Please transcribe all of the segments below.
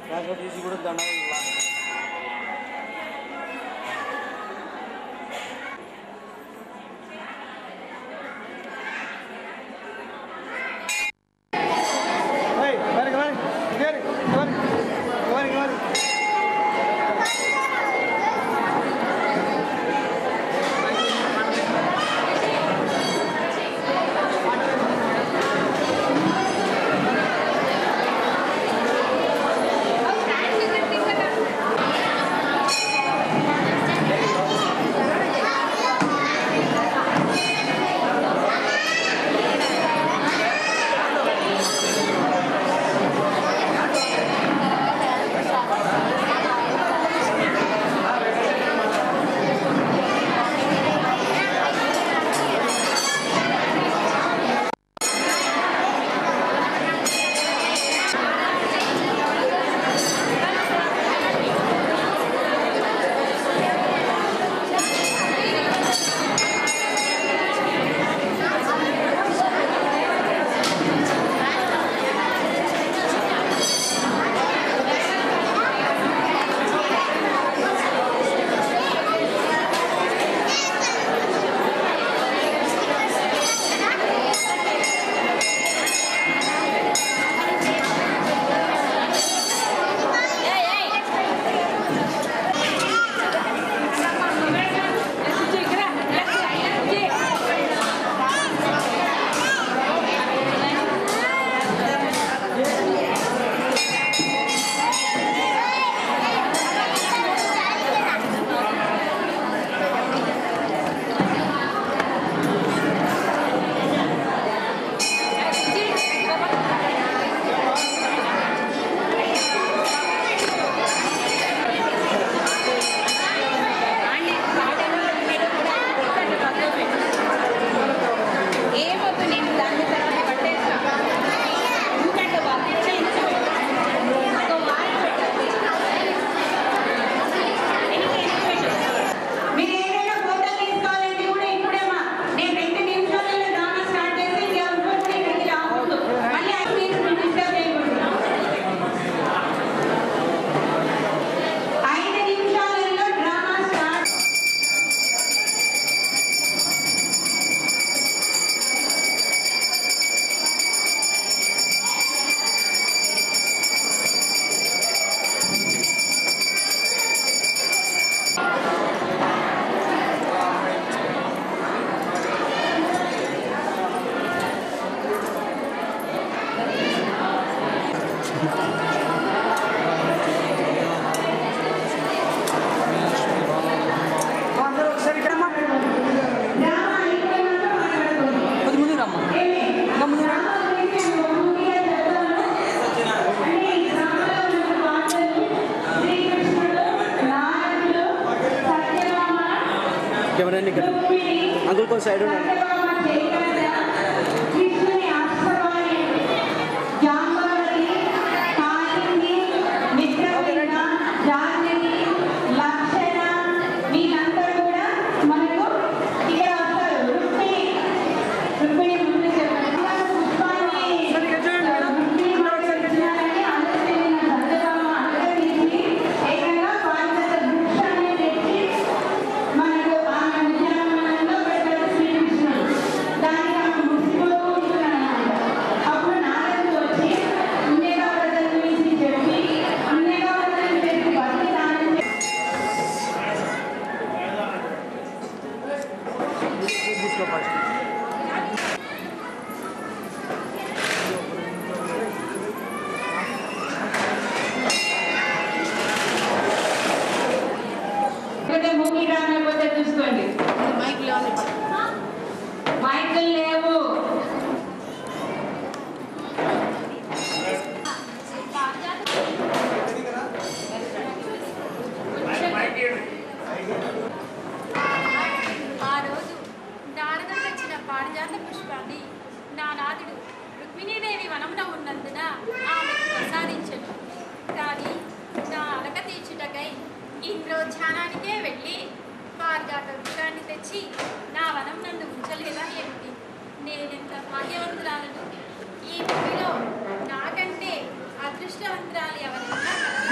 తీసి కూడా దండ अंकुल को साइड పారిజాత పుష్పాన్ని నా నాదుడు రుక్మిణీదేవి వనమున ఉన్నందున ఆమెకు ప్రసాదించెను. కానీ నా అలక తీర్చుటకై ఇంద్రోధ్యానానికే వెళ్ళి పారిజాత వృక్షాన్ని తెచ్చి నా వనం నందు ఉంచలేదా ఏమిటి? నేనెంత భాగ్యవంతురాలను! ఈ భూమిలో నాకంటే అదృష్టవంతురాలు ఎవరైనా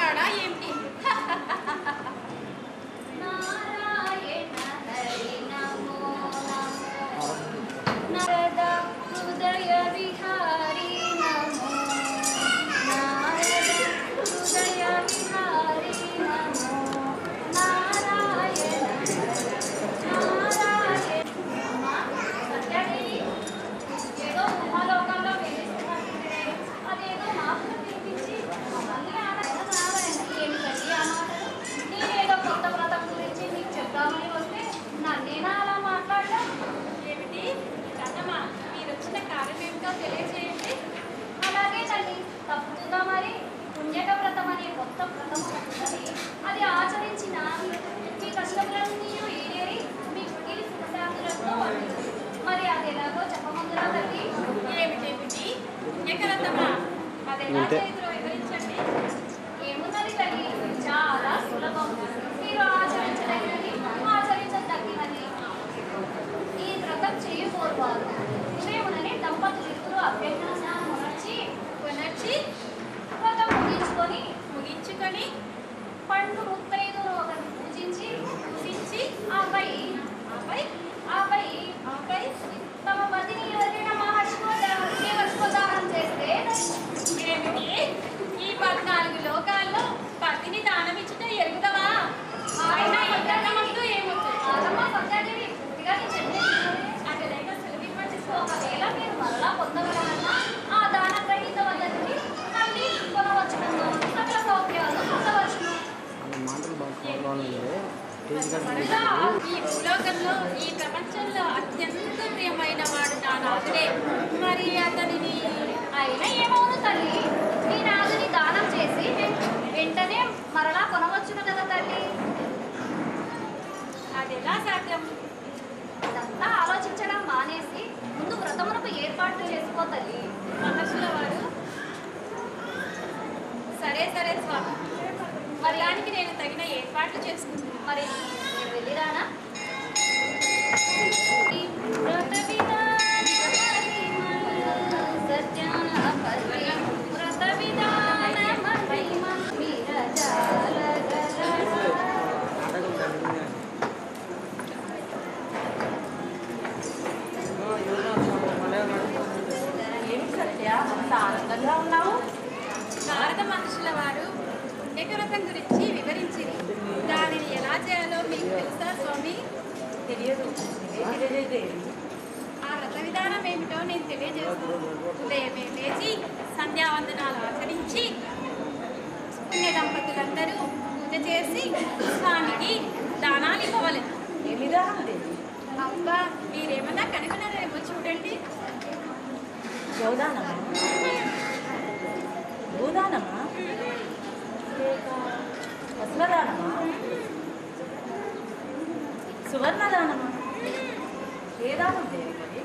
చేస్తాడా ఏమిటి? నారాయణ హరి నమో నమో నారద హృదయ విహారీ నమో నారద హృదయ విహారీ నమో నారాయణ నారాయణ సత్యదేవి ఏదో మహాలోకంలో వెలిస్తున్నట్టే అదేదో మాకు తినిపించి మమ్మల్ని నారాయణ ఏమిటండి ఆ మాటలు? నేనేదో కొత్త వ్రతం గురించి మీకు చెప్తామని వస్తే నన్నేనా అలా మాట్లాడడం? ఏమిటి కథమా? మీరు వచ్చిన కార్యం ఏమిటో తెలియజేయండి. అలాగే తల్లి, తప్పుతుందా మరి? పుణ్యక వ్రతం అనే కొత్త వ్రతం ఉన్నది. అది ఆచరించిన మీ కష్టములన్నీ ఏరేరి మీ కుటిలి సుఖశాంతులతో వండుతుంది. మరి అది ఎలాగో చెప్పమందురా తల్లి? ఏమిటేమిటి పుణ్యకరతమా? అది ఎలా చేతులు వివరించండి. ఏమున్నది తల్లి, చాలా సులభం. మీరు ఆచరించదగినది ఆచరించదగినది. ఈ వ్రతం చేయబోరువారు ఉదయముననే దంపతులిద్దరూ అభ్యర్థన స్నానం కొనర్చి వ్రతం ముగించుకొని పండు ముత్తైదును ఒకరిని పూజించి ఆపై తమ పతిని ఎవరైనా మహర్షిదానం చేస్తే ఏమిటి ఈ 14 లోకాల్లో పతిని దానమిచ్చుట ఎరుగుదవా? ఆయన ఎక్కడమంటూ ఏమొచ్చు? ఆగమ్మ సత్యాదేవి, పూర్తిగా నేను చెప్పేది అది లేక సెలవివ్వండి. ఒకవేళ మీరు మరలా పొందగలరన్నా ఆ దాన గ్రహీత వద్దకి మళ్ళీ కొనవచ్చును, సకల సౌఖ్యాలు పొందవచ్చును. ఈ భూలోకంలో ఈ ప్రపంచంలో అత్యంత ప్రియమైన వాడు నా నాథుడే. మరి అతనిని అయినా ఏమవును తల్లి, మీ నాదుని దానం చేసి వెంటనే మరలా కొనవచ్చును కదా తల్లి. అది ఎలా సాధ్యం? అదంతా ఆలోచించడం మానేసి ముందు వ్రతమునకు ఏర్పాట్లు చేసుకో తల్లి. మహర్షుల వారు సరే స్వామి, మరి దానికి నేను తగిన ఏర్పాట్లు చేసుకుంటున్నాను. మరి నేను వెళ్ళిరానా? ఈ వ్రత విధాన సత్యాన పల్లి వ్రత విధాన మహిమ ఏమి సత్య అంత ఆనందంగా ఉన్నావు? నారద మహర్షుల వారు పుణ్యకవ్రతం గురించి వివరించింది. దానిని ఎలా చేయాలో మీకు తెలుసా స్వామి? తెలియదు, తెలియజేది. ఆ వ్రత విధానం ఏమిటో నేను తెలియజేస్తాను. ఉదయమే లేచి సంధ్యావందనాలు ఆచరించి పుణ్య దంపతులందరూ పూజ చేసి స్వామికి దానాలు ఇవ్వవలేదు. ఏమి దానం లేదు? అబ్బా, మీరేమన్నా కనుగొన్నారేమో చూడండి. గోదానమా? భూదానమా? లేక వస్త్రదానమా? సువర్ణదానమా? ఏ దానం దేవి మరి?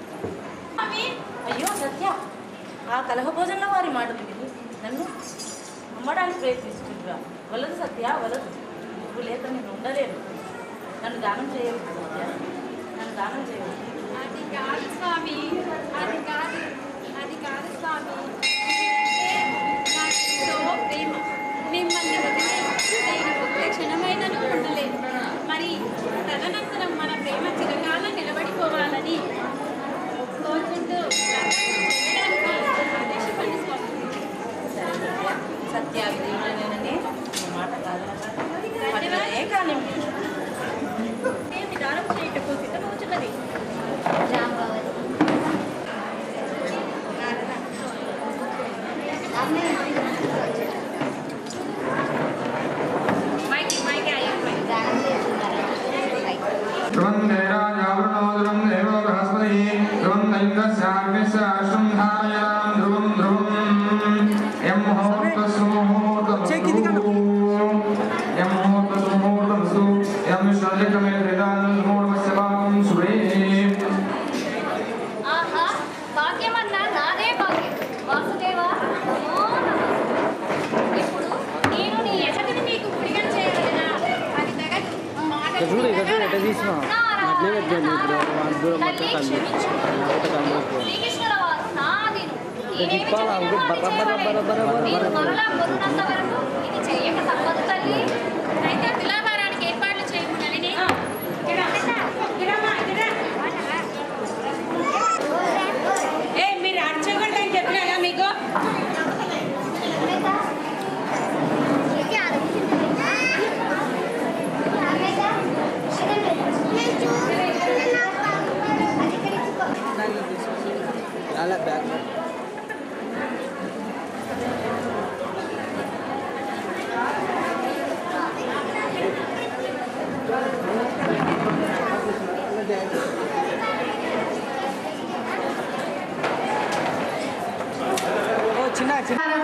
స్వామి, అయ్యో సత్య, ఆ కలహ భోజనంలో వారి మాటలు విని నన్ను అమ్మడానికి ప్రయత్నిస్తుంటా. వలదు సత్య, వలదు. నువ్వు లేక నేను ఉండలేను. నన్ను దానం చేయవద్దు సత్య, నన్ను దానం చేయవద్దు. అది కాదు స్వామి, అది కాదు స్వామి. నాకు ఎంతో ప్రేమ. మిమ్మల్ని వదిలే నేను ఒక్క క్షణమైనను ఉండలేదు. మరి తదనంతరం మన ప్రేమ చిరకాలం నిలబడిపోవాలని కోరుకుంటూ చేయడానికి ఆదేశపడి స్వామి. సత్యాగ్రహణనే మాట కాదు కానీ దానం చేయటకు సిద్ధమవుతున్నది. ఆహా, భాగ్యమన్నా నాదే భాగ్యం. వాసుదేవా నమో నమః. ఇప్పుడు నేను నీ ఎసటిని నీకు గుడిగం చేయగలనా? అది తగదు. మాటలు తల్లి క్షమించు. శ్రీకృష్ణుల వారు నా ఆధీనం. నేనేమి చేయగలను అది చేయవలే. మీరు మరలా కొనున్నంత వరకు ఇది చెయ్యక తప్పదు తల్లి. అయితే తులాభారానికి ఏర్పాట్లు చేయము నళిని. మీరు అర్చకుండా అని చెప్పినా మీకు అలా బ్యాగ్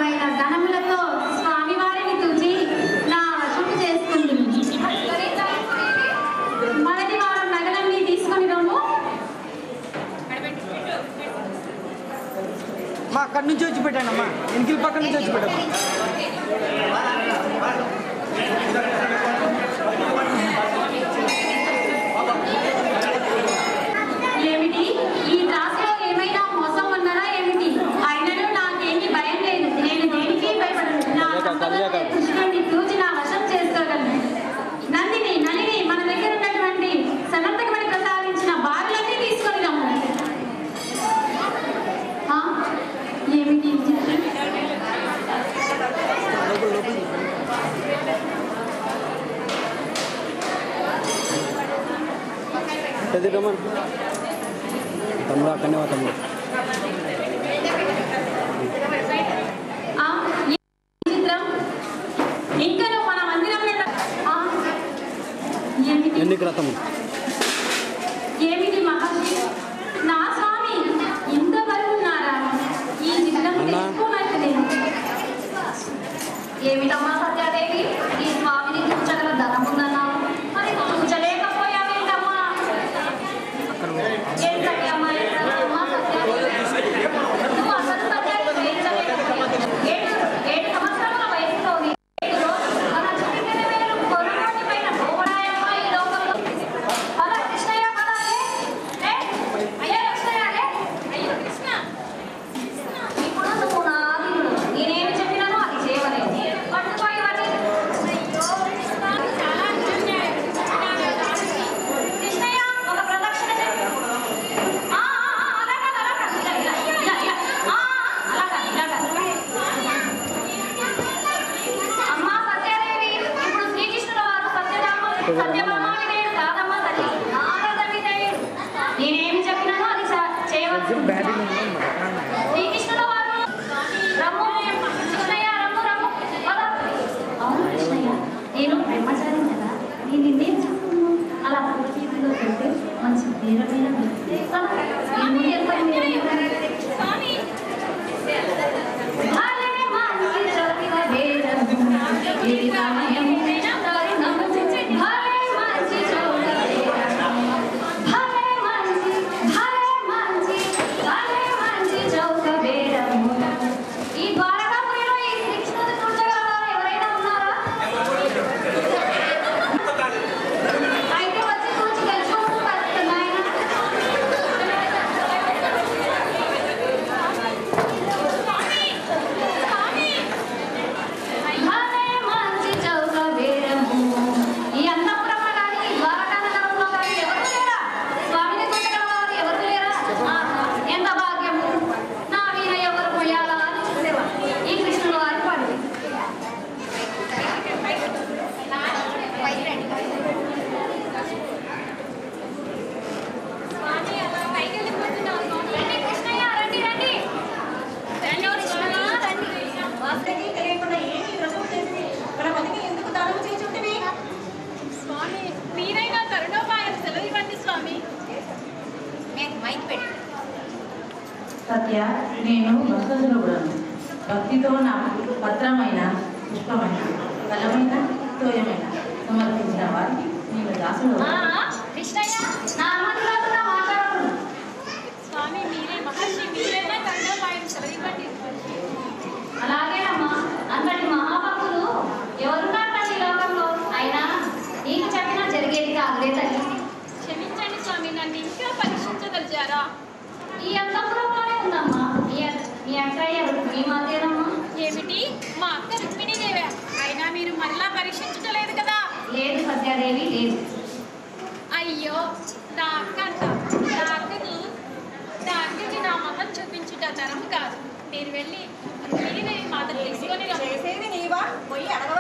మైన ధనములతో స్వామివారిని తుచి నా వశము చేసుకుంది. మొదటి వారం నగలన్నీ తీసుకొని రమ్ము. మా అక్కడి నుంచి వచ్చి పెట్టండి అమ్మా, ఇంకిల్ పక్క నుంచి వచ్చి పెట్టమ్మా. ఏమిటి ఈ రాశిలో ఏమైనా మోసం ఉన్నారా ఏమిటి? అయినను నాకేమి భయం లేదు. నేను దేనికి భయపడను. నా సంపదలపై కృష్ణుడిని తూచి నా వశం చేసుకోగలను. నందిని నలిని మన దగ్గర ఉన్నటువంటి సమర్థకమని ప్రసాదించిన బారులన్నీ తీసుకొని రమ్ము. ఏమిటి తమ్ముడు అక్కడనే తమ్ముడు చిత్రం ఇంకా మన మందిరం ఎన్ని క్రతము ఏమిటి మహర్షి? నా స్వామి ఇంత బరువు ఉన్నారా? ఈ చిత్రం తెలుసుకోనట్లేదు. ఏమిటమ్మా సత్యాదేవి, ఈ స్వామిని కూర్చగల ధనముందన్నా మరి కూర్చలేకపోయావేంటమ్మా? ఏం సత్యమ్మా ఏంటమ్మా సత్యాదేవి, నువ్వు అసలు సత్యాన్ని ఏడు సంవత్సరాల వయసులోని మన చుట్టిన వేలు కొరుకోటి పైన పోవడాయమ్మా ఈ లోకంలో. పద కృష్ణయ్య పదాలే అయ్యో కృష్ణయ్య అయ్యో కృష్ణ. ఇప్పుడు నువ్వు నా ఆదినుడు, నేనేమి చెప్పినానో అది చేయవలేదు. పట్టుకోయవని చాలా అన్యాయం. కృష్ణయ్య ఒక ప్రదక్షిణ చేయి. అమ్మా సత్యాదేవి, ఇప్పుడు శ్రీకృష్ణుల వారు సత్యభామాని నేడు కాదమ్మా తల్లి, నారద విధేయుడు. నేనేమి చెప్పినానో అది చేయవచ్చు. శ్రీకృష్ణుల వారు రమ్ము కృష్ణయ్య, రమ్ము రమ్ము పద. అవును కృష్ణయ్య, నేను బ్రహ్మచారి కదా, నేను నిన్నేం చెప్తున్నాను? అలా పూర్తిలో పెడితే మంచి తీరమైన స్వామి ఈ ద్వారకాపురిలో ఈ శ్రీకృష్ణుని కూర్చోగలవారు ఎవరైనా ఉన్నారా? అయితే వచ్చి కూర్చి గెలుచుకోవచ్చు నాయన. భలే మంచి చౌక బేరము. ఈ అంతఃపురంలో కానీ ఈ ద్వారకా నగరంలో కానీ ఎవరు లేరా? స్వామిని కూర్చోగలవారు ఎవరు లేరా? ఎంత భాగ్యము, నా వీణ ఎవరు పోయాలా అని చూసేవా ఈ కృష్ణుల వారి పని. స్వామి అలా పైకి వెళ్ళిపోతున్నావు స్వామి. రండి కృష్ణయ్య, రండి రండి. రండి కృష్ణయ్య, రండి. వాస్తవికి తెలియకుండా ఏమి వ్రతం చేసి మన పతికి ఎందుకు దానం చేయుచుంటివి? స్వామి మీరైనా కరుణోపాయం సెలవు ఇవ్వండి స్వామి. సత్య, నేను భక్తులను భక్తితో నాకు పత్రమైన పుష్పమైన ఫలమైన తోయమైన సమర్పించిన వారికి నేను దాసుడు. కృష్ణయ్య, నా అనుమతిలోకుండా మాట్లాడదు. స్వామి మీరే మహర్షి, మీరైనా కరుణోపాయం సెలవు ఇవ్వండి. అలాగేనమ్మా, అంతటి మహాభక్తులు ఎవరున్నారు ఈ లోకంలో? అయినా నీకు చెప్పినా జరిగేది కాదులే తల్లి. క్షమించండి స్వామి, నన్ను ఇంకా పరీక్షించదలిచారా? ఈ అంతఃపురంలోనే ఉందమ్మా మీ అక్కయ్య మీ మాతేనమ్మా. ఏమిటి మా అక్క రుక్మిణీదేవి అయినా మీరు మరలా పరీక్షించలేదు కదా? లేదు సత్యాదేవి, లేదు. అయ్యో, నా అక్కకి నా మొహం చూపించుట తరం కాదు. మీరు వెళ్ళి రుక్మిణీదేవి మాత తీసుకొని చేసేది నీవా? పోయి అడగ